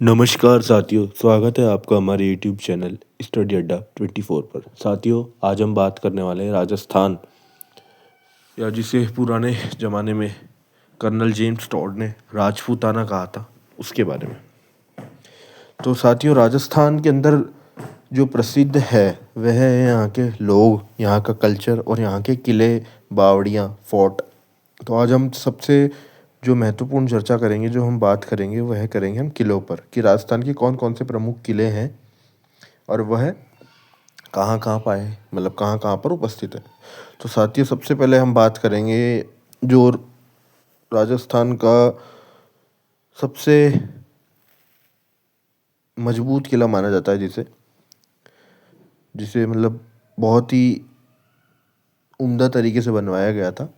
नमस्कार साथियों, स्वागत है आपका हमारे यूट्यूब चैनल स्टडी अड्डा 24 पर। साथियों, आज हम बात करने वाले हैं राजस्थान, या जिसे पुराने ज़माने में कर्नल जेम्स टॉड ने राजपूताना कहा था, उसके बारे में। तो साथियों, राजस्थान के अंदर जो प्रसिद्ध है वह है यहाँ के लोग, यहाँ का कल्चर और यहाँ के किले, बावड़ियाँ, फोर्ट। तो आज हम सबसे जो महत्वपूर्ण चर्चा करेंगे, जो हम बात करेंगे, वह करेंगे हम किलों पर, कि राजस्थान के कौन कौन से प्रमुख किले हैं और वह कहाँ कहाँ पाए, मतलब कहाँ कहाँ पर उपस्थित है। तो साथियों, सबसे पहले हम बात करेंगे जो राजस्थान का सबसे मजबूत किला माना जाता है, जिसे जिसे मतलब बहुत ही उम्दा तरीके से बनवाया गया था,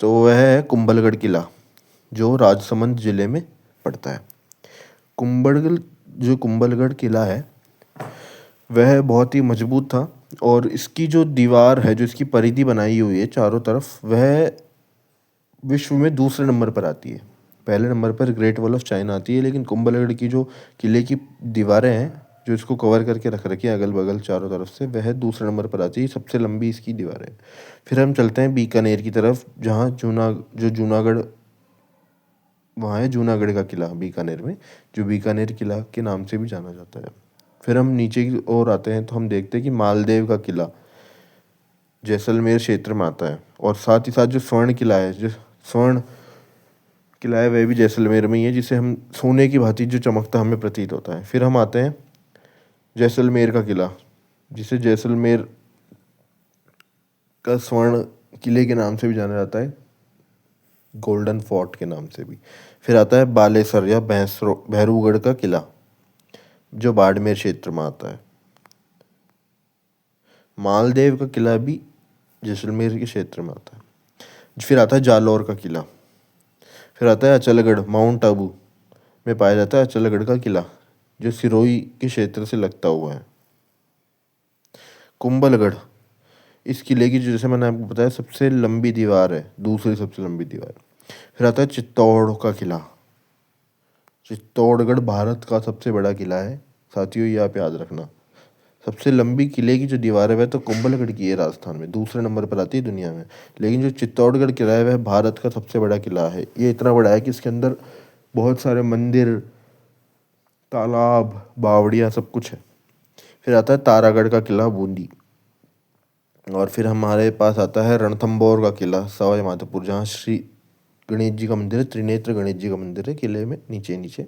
तो वह है कुंभलगढ़ किला, जो राजसमंद जिले में पड़ता है। कुंभलगढ़ जो कुंभलगढ़ किला है वह बहुत ही मजबूत था, और इसकी जो दीवार है, जो इसकी परिधि बनाई हुई है चारों तरफ, वह विश्व में दूसरे नंबर पर आती है। पहले नंबर पर ग्रेट वॉल ऑफ चाइना आती है, लेकिन कुंभलगढ़ की जो किले की दीवारें हैं, जो इसको कवर करके रख रखी है अगल बगल चारों तरफ से, वह दूसरे नंबर पर आती है। सबसे लंबी इसकी दीवार है। फिर हम चलते हैं बीकानेर की तरफ, जहाँ जूनागढ़, वहाँ है जूनागढ़ का किला बीकानेर में, जो बीकानेर किला के नाम से भी जाना जाता है। फिर हम नीचे की ओर आते हैं तो हम देखते हैं कि मालदेव का किला जैसलमेर क्षेत्र में आता है, और साथ ही साथ जो स्वर्ण किला है, जो स्वर्ण किला है, वह भी जैसलमेर में ही है, जिसे हम सोने की भांति जो चमकता हमें प्रतीत होता है। फिर हम आते हैं जैसलमेर का किला, जिसे जैसलमेर का स्वर्ण किले के नाम से भी जाना जाता है, गोल्डन फोर्ट के नाम से भी। फिर आता है बालेसर या भैरूगढ़ का किला, जो बाड़मेर क्षेत्र में आता है। मालदेव का किला भी जैसलमेर के क्षेत्र में आता है। फिर आता है जालौर का किला। फिर आता है अचलगढ़, माउंट आबू में पाया जाता है अचलगढ़ का किला, जो सिरोही के क्षेत्र से लगता हुआ है। कुंभलगढ़, इस किले की, जैसे मैंने आपको बताया, सबसे लंबी दीवार है, दूसरी सबसे लंबी दीवार। फिर आता है चित्तौड़ का किला। चित्तौड़गढ़ भारत का सबसे बड़ा किला है साथियों, ये आप याद रखना। सबसे लंबी किले की जो दीवार है वह तो कुंभलगढ़ की है, राजस्थान में दूसरे नंबर पर आती है दुनिया में। लेकिन जो चित्तौड़गढ़ किला है वह भारत का सबसे बड़ा किला है। ये इतना बड़ा है कि इसके अंदर बहुत सारे मंदिर, तालाब, बावड़ियाँ, सब कुछ है। फिर आता है तारागढ़ का किला बूंदी। और फिर हमारे पास आता है रणथंभौर का किला सवाई माधोपुर, जहाँ श्री गणेश जी का मंदिर है, त्रिनेत्र गणेश जी का मंदिर है किले में, नीचे नीचे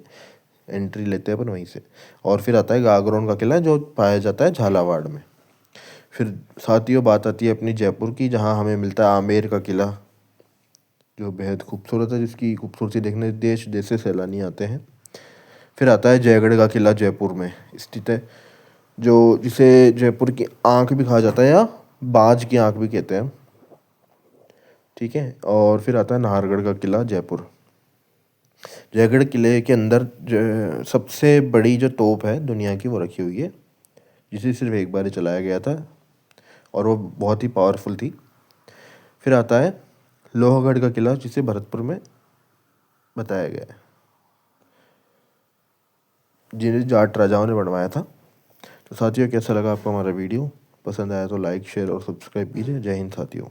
एंट्री लेते हैं अपन वहीं से। और फिर आता है गागरोन का किला, जो पाया जाता है झालावाड़ में। फिर साथियों, बात आती है अपनी जयपुर की, जहाँ हमें मिलता है आमेर का किला, जो बेहद खूबसूरत है, जिसकी खूबसूरती देखने देश देश से सैलानी आते हैं। फिर आता है जयगढ़ का किला, जयपुर में स्थित है, जो जिसे जयपुर की आंख भी कहा जाता है, या बाज की आंख भी कहते हैं। ठीक है। और फिर आता है नाहरगढ़ का किला, जयपुर। जयगढ़ किले के अंदर जो सबसे बड़ी जो तोप है दुनिया की, वो रखी हुई है, जिसे सिर्फ एक बार ही चलाया गया था, और वो बहुत ही पावरफुल थी। फिर आता है लोहगढ़ का किला, जिसे भरतपुर में बताया गया है, जिन्हें जाट राजाओं ने बनवाया था। तो साथियों, कैसा लगा आपको हमारा वीडियो? पसंद आया तो लाइक, शेयर और सब्सक्राइब कीजिए। जय हिंद साथियों।